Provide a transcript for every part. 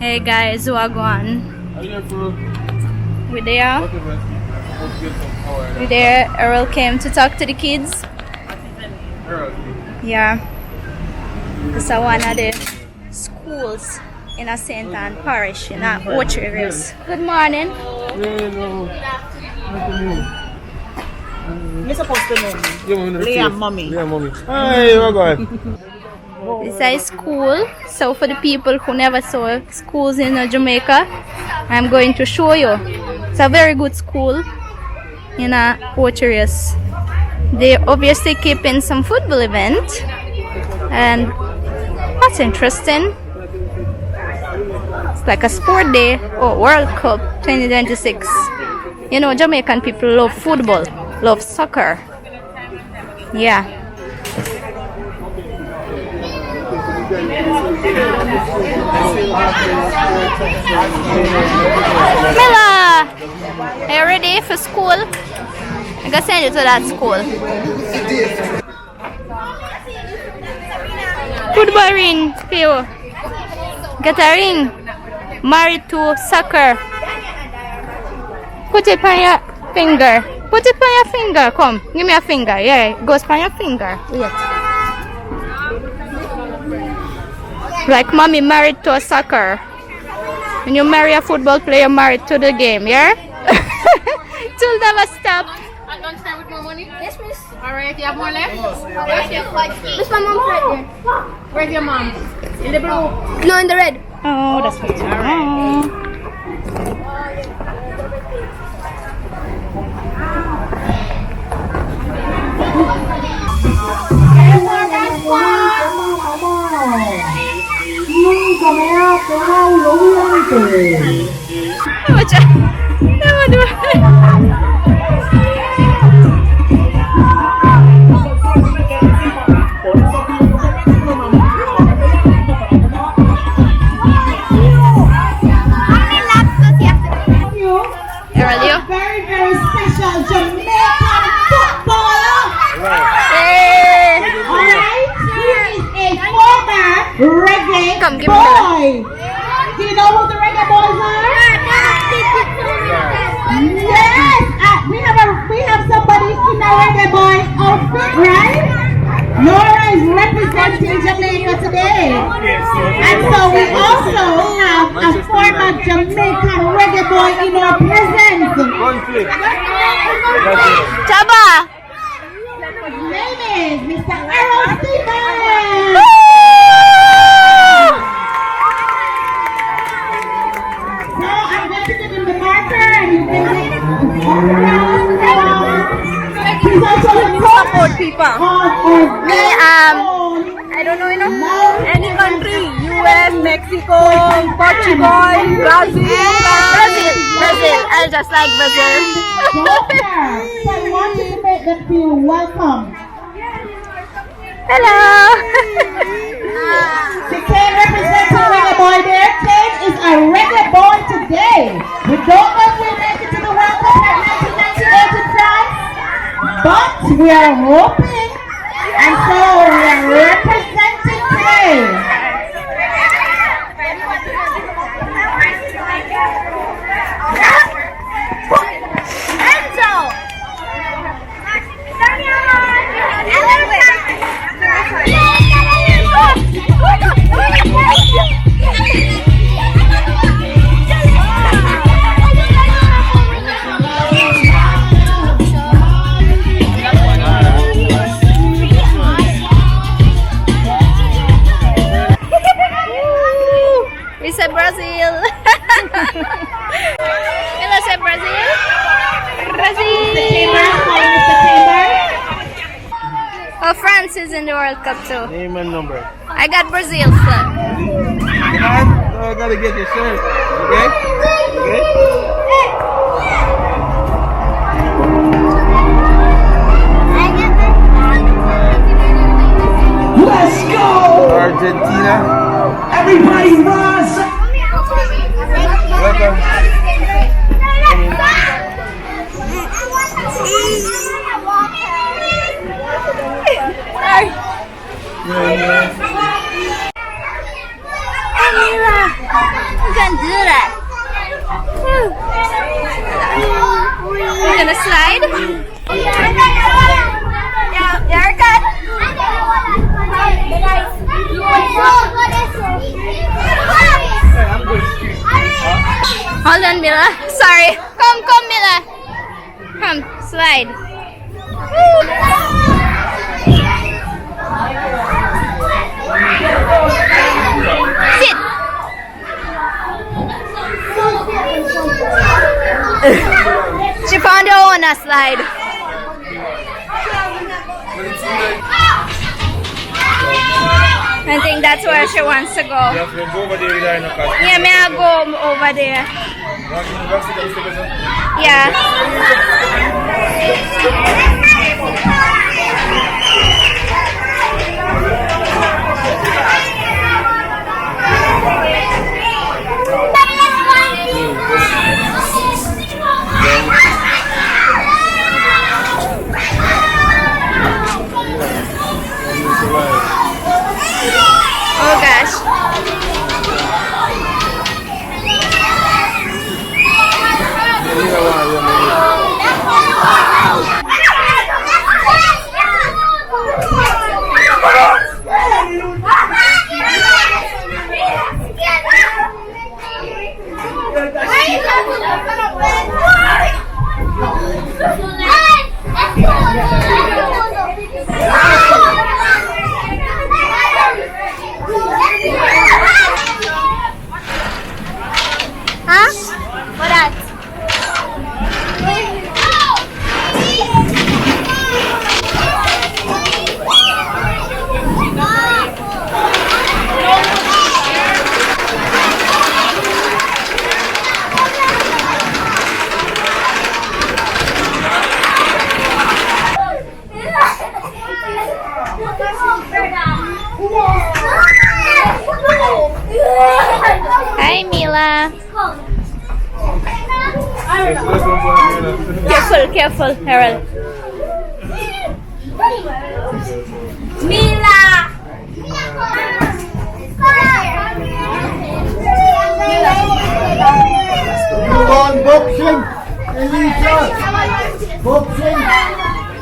Hey guys, Wagwan. We there? We there? Earl came to talk to the kids. Yeah. This is one of the schools in a St. Anne Parish in Orchard. Good morning. I'm supposed to know Liam mommy. Hey, Wagwan. This is a school, so for the people who never saw schools in Jamaica, I'm going to show you. It's a very good school in Orcharius. They obviously keep in some football event, and that's interesting. It's like a sport day or World Cup 2026. You know, Jamaican people love football, love soccer. Yeah. Mila, are you ready for school? I'm gonna send you to that school. Football ring for you. Get a ring. Married to soccer. Put it on your finger. Put it on your finger. Come, give me a finger. Yeah, it goes on your finger. Wait. Like mommy married to a soccer. When you marry a football player, married to the game, yeah? It will never stop. At lunchtime with more money? Yes, miss. Alright, you have more left? Miss, my mom's right there. Where's your mom? In the blue? No, in the red. Oh, that's what you Very, very special Jamaican footballer. Alright, here is a former reggae boy. Do you know who the reggae boys are? Yes, we have somebody in a reggae boy outfit, right? Laura is representing Jamaica today. And so we also have a former Jamaican reggae boy in our presence. Chaba! His name is Mr. Errol Stevens. So I'm going to give him the marker and you can make he's also the support people. Me, I don't know enough. Any country, US, Mexico, Portugal, Brazil. Brazil. I just like Brazil. So I want you to make them feel welcome. Hello. The Kane represents a reggae boy there. Kane is a reggae boy today. We don't know if we'll make it to the World Cup at 1998 in France, but we are hoping, and so we are representing today. We say Brazil. Let's say Brazil. Brazil. Oh, France is in the World Cup too. Name and number. I got Brazil flag. I gotta get your shirt. Okay? Okay? Let's go! Argentina. Everybody rise! Welcome. Hold on, Mila. Sorry. Come, Mila. Come, slide. Sit. She found her own a slide. I think that's where she wants to go. Yeah, may I go over there? Yeah. Oh gosh. Huh? What that? Hi, Mila. Careful, Harold. Mila!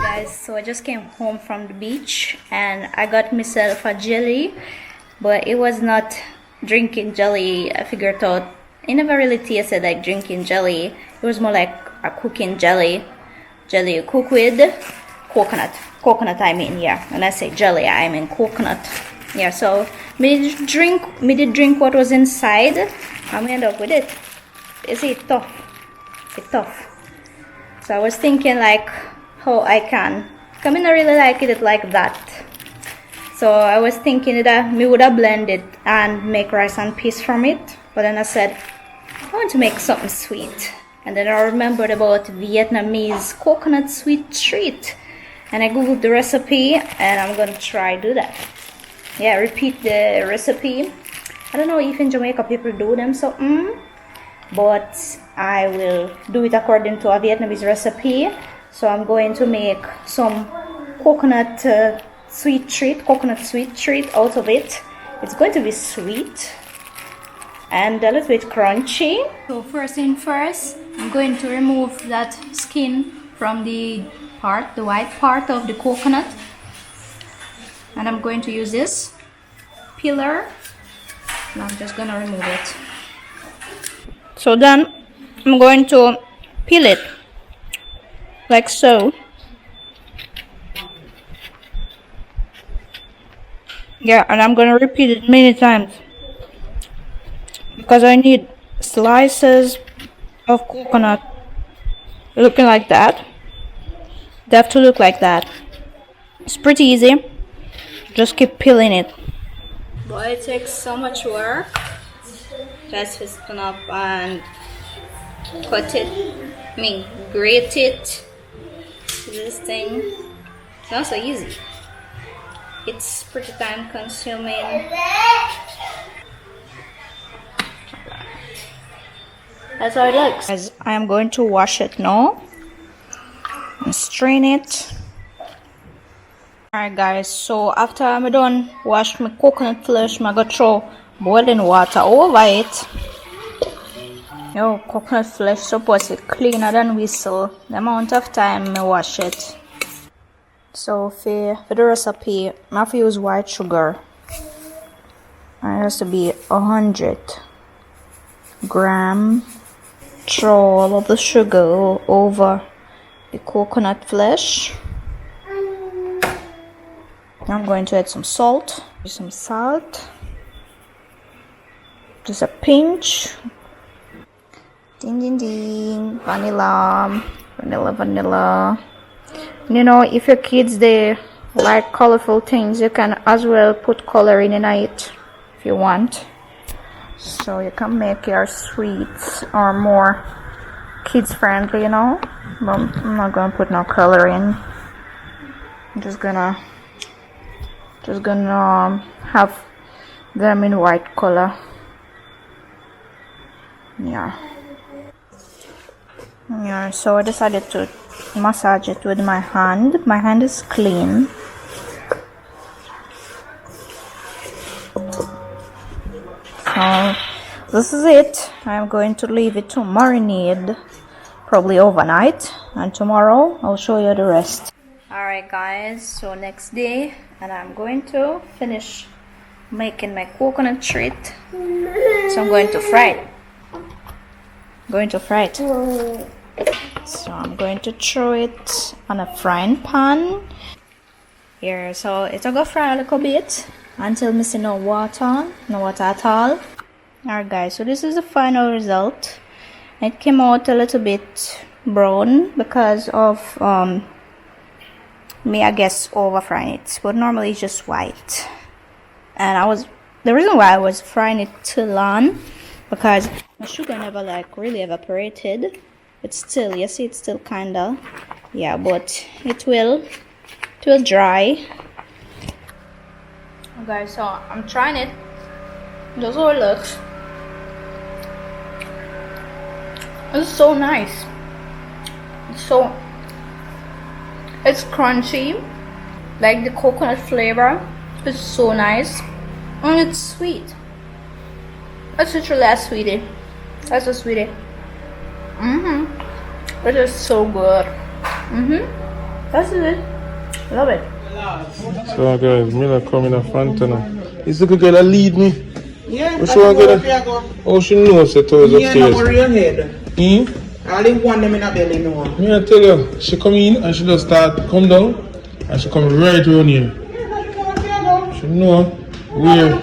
Guys, so I just came home from the beach and I got myself a jelly, but it was not drinking jelly. I figured out it never really tasted like drinking jelly. It was more like a cooking jelly you cook with coconut I mean. Yeah, when I say jelly I mean coconut. Yeah, so me did drink what was inside and we end up with it. It's tough. So I was thinking like how I can come in. I really like it like that. So I was thinking that me would have blended and make rice and peas from it, but then I said I want to make something sweet. And then I remembered about Vietnamese coconut sweet treat. And I googled the recipe and I'm gonna try do that. Yeah, repeat the recipe. I don't know if in Jamaica people do them something, but I will do it according to a Vietnamese recipe. So I'm going to make some coconut sweet treat out of it. It's going to be sweet and a little bit crunchy. So first thing first, I'm going to remove that skin from the white part of the coconut, and I'm going to use this peeler and I'm just gonna remove it. So then I'm going to peel it like so. Yeah, and I'm gonna repeat it many times because I need slices of coconut looking like that. They have to look like that. It's pretty easy. Just keep peeling it. Boy, it takes so much work. Just spin up and cut it. Grate it. This thing. It's not so easy. It's pretty time consuming. That's how it looks. As I am going to wash it now and strain it. Alright guys, so after I'm done wash my coconut flesh, I go throw boiling water over it. Yo, coconut flesh supposed to be cleaner than whistle. The amount of time I wash it. So for the recipe, I have to use white sugar. And it has to be 100 gram throw all of the sugar over the coconut flesh. I'm going to add some salt. Just a pinch. Ding ding ding. Vanilla. You know, if your kids they like colorful things, you can as well put coloring in it if you want. So you can make your sweets or more kids friendly, you know. But I'm not gonna put no coloring. I'm just gonna have them in white color. Yeah, so I decided to massage it with my hand. My hand is clean. So this is it. I'm going to leave it to marinate probably overnight, and tomorrow I'll show you the rest. Alright guys, so next day, and I'm going to finish making my coconut treat. So I'm going to fry it. So I'm going to throw it on a frying pan here. So it'll go fry a little bit until I see no water at all. Alright guys, so this is the final result. It came out a little bit brown because of me, I guess, over frying it, but normally it's just white. And the reason why I was frying it too long because my sugar never like really evaporated. It's still, you see, it's still kinda, yeah, but it will dry. Okay, so I'm trying it. That's how it looks. It's so nice. It's crunchy, like the coconut flavor is so nice, and it's sweet. It's literally a sweetie. That's a sweetie. It is so good. That's it. Love it. So guys, Mila come in the front now. Is the good girl that lead me? Yeah, Which one good? Oh, she knows it was upstairs. Yeah, no real head. I didn't want them in a belly no. Me I tell you, she come in and she just start come down and she come right around here. She know where.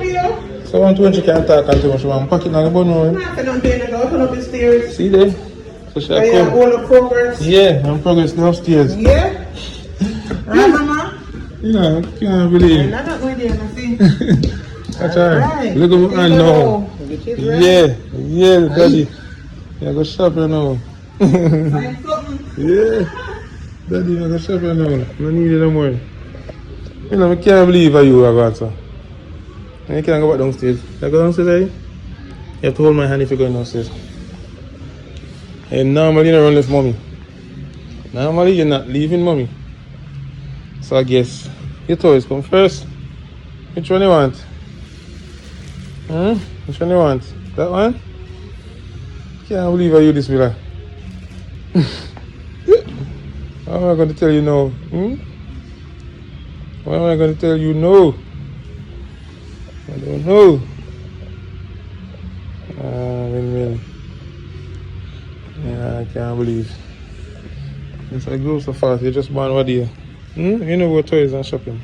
So when she can't talk and too much, she want pack it on the bun now. See there? So she come. All the progress? Yeah, I'm progressing upstairs. Yeah? Right, Mama? You know, I can't believe it. I'm not going there, I see. That's alright. Look at my hand now. Yeah, daddy. Yeah, go shop here now. Yeah, daddy, I go shop here now. I need it no more. You know, I can't believe how you are going to. And you can't go back downstairs. You go downstairs, eh? You have to hold my hand if you're going downstairs. And normally you don't run with mommy. Normally you're not leaving mommy. So I guess your toys come first. Which one you want? Which one you want? That one? Can't believe I you this, Mila. What am I going to tell you now? What am I going to tell you no? I don't know. Win. Yeah, I can't believe. Yes, I go so fast. You just born what year? You know what toys and shopping.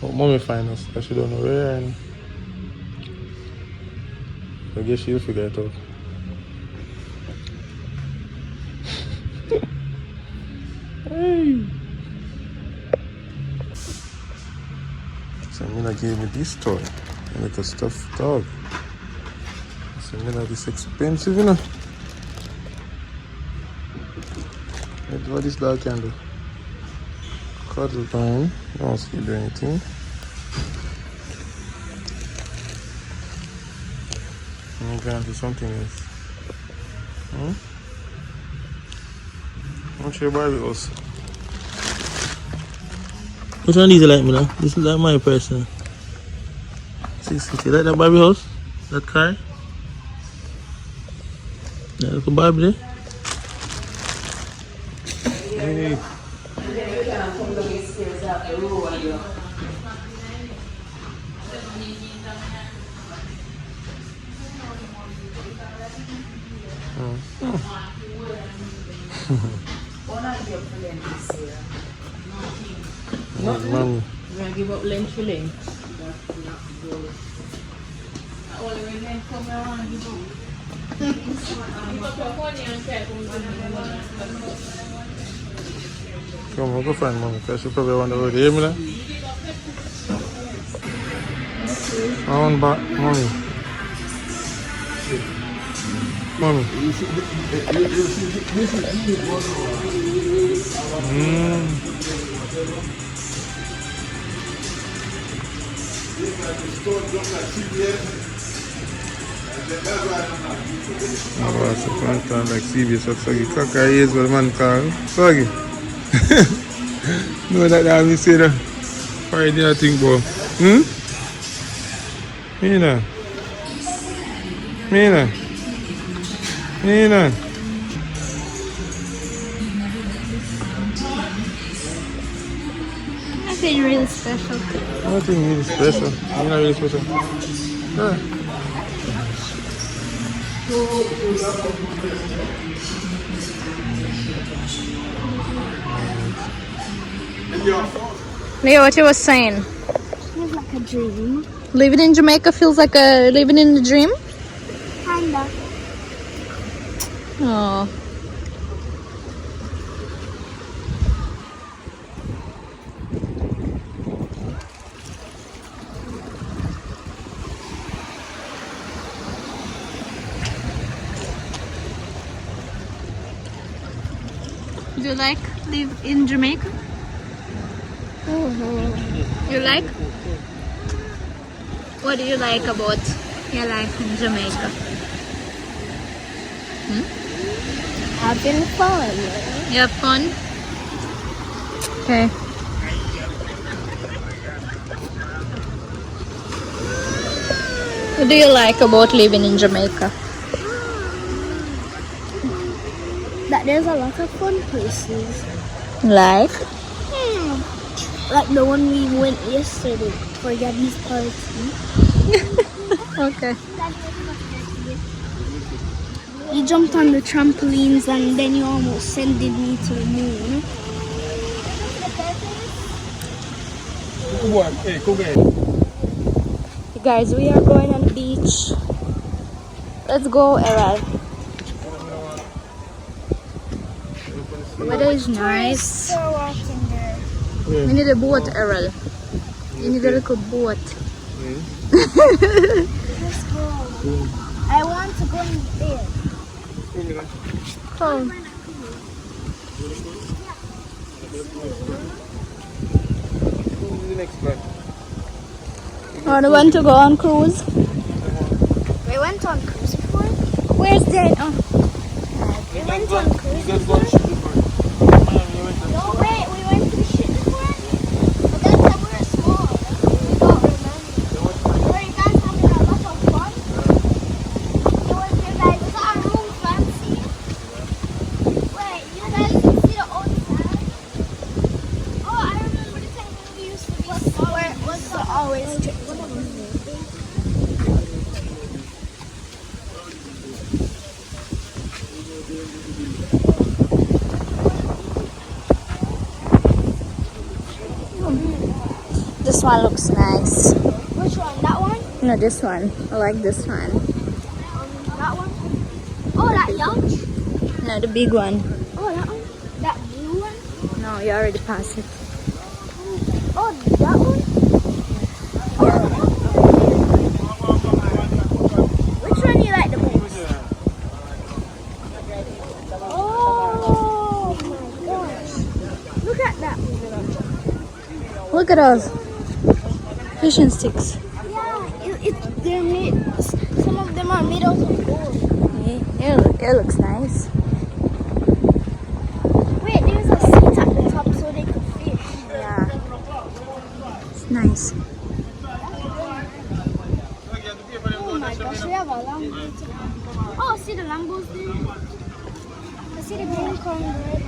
But mommy find us, because she don't know where. And I guess she'll figure it out. Hey. So Mina gave me this toy. Like a stuffed dog. So Mina, this expensive, you know. Let's what this dog can do. Cuddle time. Don't see you do anything. I'm going to do something else. What's your Barbie house? Which one do you like, Mila? This is like my person. See, you like that Barbie house? That car? That little Barbie there? Hey. Mommy. We're gonna give up length for length. Come on, go find mommy, because she probably want to go to hear me now. I want back, mommy. Mommy. I was a content like CBS of Soggy. Kaka is what man call Soggy. No, that me say that. Why do you think about? Mina. Nothing really special. Nothing really special. You're not really special. Yeah. Leo, what you was saying? Feels like a dream. Living in Jamaica feels like living in a dream? Kinda. Oh. Do you like live in Jamaica? You like? What do you like about your life in Jamaica? Having fun. You have fun? Okay. What do you like about living in Jamaica? That there's a lot of fun places. Like? Like the one we went yesterday for Gabby's party. Okay. You jumped on the trampolines and then you almost sending me to the moon. Guys, we are going on the beach. Let's go, Errol. The weather is nice. We're walking there. We need a boat, Errol. You need a little boat. Let's go. I want to go in there. Come. Oh, you want to go on cruise? We went on cruise before. Where's that? Oh. We went on cruise before. No, wait, we went to the ship before. But that time we were small. We don't remember. Were you guys having a lot of fun? Was you guys, was our room fancy? Wait, you guys can see the outside? Oh, I remember the time when we used to be small. Where was the always trip? This one looks nice. Which one? That one? No, this one. I like this one. That one? Oh, that yacht? No, the big one. Oh, that one? That blue one? No, you already passed it. Oh, that one? Which one do you like the most? Oh my gosh. Look at that. Look at those fishing sticks. Yeah, they're made, some of them are made out of gold. It looks nice. Wait, there's a seat at the top so they could fish. Yeah. It's nice. Oh my gosh, we have a long way to go. Oh, see the Lambos there? I see the green cornbread.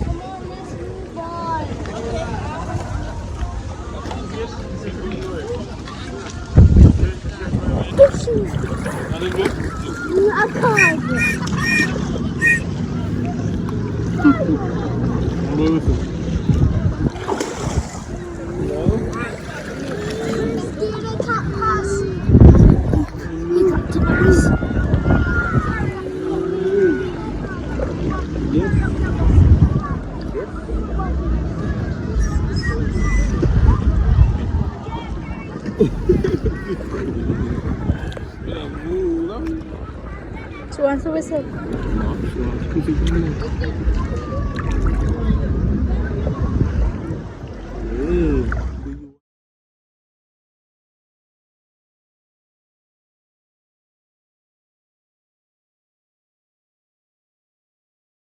Come on, let's move on. This She wants to whistle.